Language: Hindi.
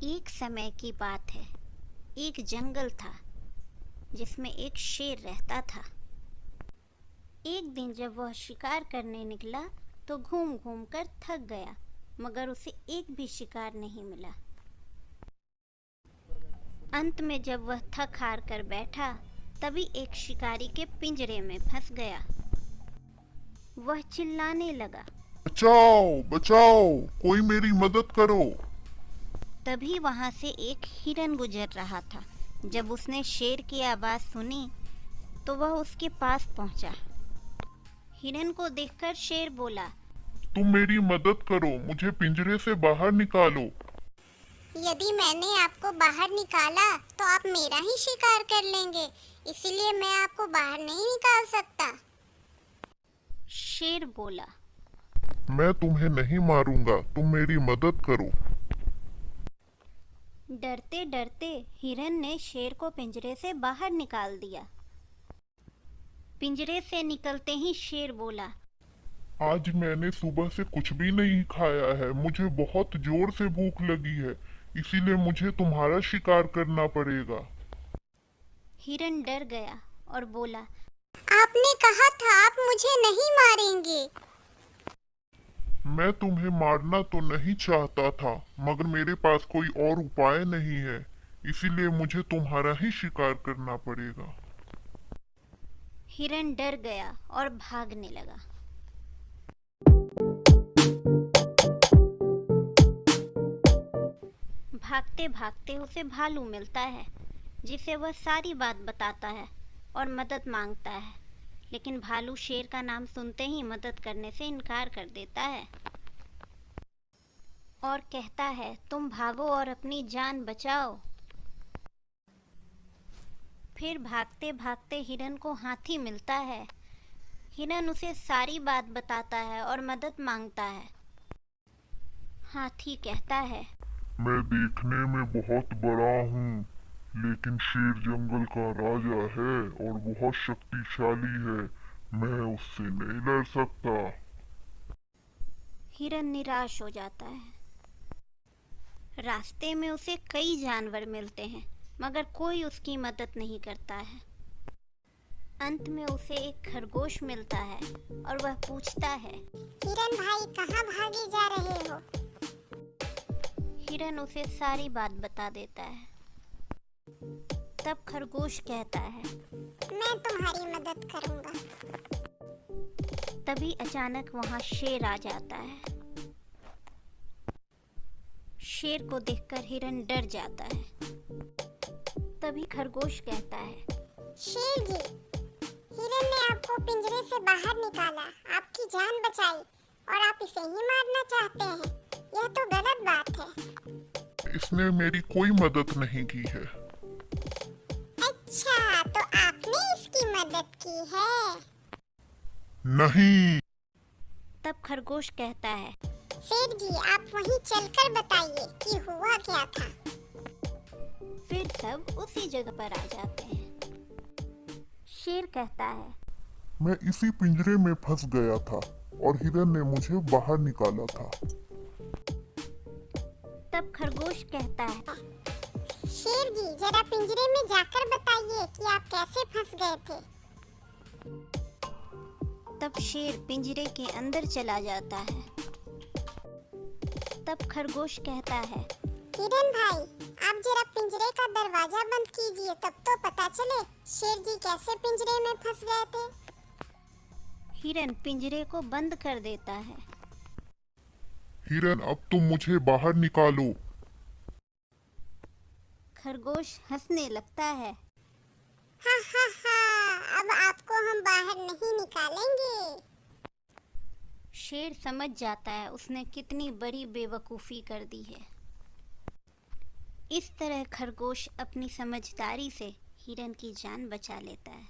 एक समय की बात है। एक जंगल था जिसमें एक शेर रहता था। एक दिन जब वह शिकार करने निकला तो घूम घूम कर थक गया, मगर उसे एक भी शिकार नहीं मिला। अंत में जब वह थक हार कर बैठा, तभी एक शिकारी के पिंजरे में फंस गया। वह चिल्लाने लगा, बचाओ बचाओ, कोई मेरी मदद करो। तभी वहां से एक हिरन गुजर रहा था। जब उसने शेर की आवाज सुनी तो वह उसके पास पहुंचा। हिरन को देखकर शेर बोला, तुम मेरी मदद करो, मुझे पिंजरे से बाहर निकालो। यदि मैंने आपको बाहर निकाला तो आप मेरा ही शिकार कर लेंगे, इसीलिए मैं आपको बाहर नहीं निकाल सकता। शेर बोला, मैं तुम्हें नहीं मारूंगा, तुम मेरी मदद करो। डरते डरते हिरन ने शेर को पिंजरे से बाहर निकाल दिया। पिंजरे से निकलते ही शेर बोला, आज मैंने सुबह से कुछ भी नहीं खाया है, मुझे बहुत जोर से भूख लगी है, इसीलिए मुझे तुम्हारा शिकार करना पड़ेगा। हिरन डर गया और बोला, आपने कहा था आप मुझे नहीं मारेंगे। मैं तुम्हें मारना तो नहीं चाहता था, मगर मेरे पास कोई और उपाय नहीं है, इसीलिए मुझे तुम्हारा ही शिकार करना पड़ेगा। हिरन डर गया और भागने लगा। भागते भागते उसे भालू मिलता है, जिसे वह सारी बात बताता है और मदद मांगता है। लेकिन भालू शेर का नाम सुनते ही मदद करने से इनकार कर देता है और कहता है, तुम भागो और अपनी जान बचाओ। फिर भागते भागते हिरन को हाथी मिलता है। हिरन उसे सारी बात बताता है और मदद मांगता है। हाथी कहता है, मैं देखने में बहुत बड़ा हूँ, लेकिन शेर जंगल का राजा है और बहुत शक्तिशाली है, मैं उससे नहीं लड़ सकता। हिरन निराश हो जाता है। रास्ते में उसे कई जानवर मिलते हैं, मगर कोई उसकी मदद नहीं करता है। अंत में उसे एक खरगोश मिलता है और वह पूछता है, हिरन भाई कहाँ भागे जा रहे हो? हिरन उसे सारी बात बता देता है। तब खरगोश कहता है, मैं तुम्हारी मदद करूंगा। तभी अचानक वहां शेर आ जाता है। शेर को देखकर हिरन डर जाता है। तभी खरगोश कहता है, शेर जी, हिरन ने आपको पिंजरे से बाहर निकाला, आपकी जान बचाई और आप इसे ही मारना चाहते हैं। यह तो गलत बात है। इसने मेरी कोई मदद नहीं की है। अच्छा, तो आपने इसकी मदद की है? नहीं। तब खरगोश कहता है, शेर जी, आप वहीं चलकर बताइए कि हुआ क्या था। फिर सब उसी जगह पर आ जाते हैं। शेर कहता है, मैं इसी पिंजरे में फंस गया था और हिरन ने मुझे बाहर निकाला था। तब खरगोश कहता है, शेर जी, जरा पिंजरे में जाकर बताइए कि आप कैसे फंस गए थे। तब शेर पिंजरे के अंदर चला जाता है। तब खरगोश कहता है, हिरन भाई, आप जरा पिंजरे का दरवाजा बंद कीजिए, तब तो पता चले शेर जी कैसे पिंजरे में फंस गए थे। हिरन पिंजरे को बंद कर देता है। हिरन, अब तुम मुझे बाहर निकालो। खरगोश हंसने लगता है। हा हा हा, अब आपको हम बाहर नहीं निकालेंगे। शेर समझ जाता है उसने कितनी बड़ी बेवकूफ़ी कर दी है। इस तरह खरगोश अपनी समझदारी से हिरन की जान बचा लेता है।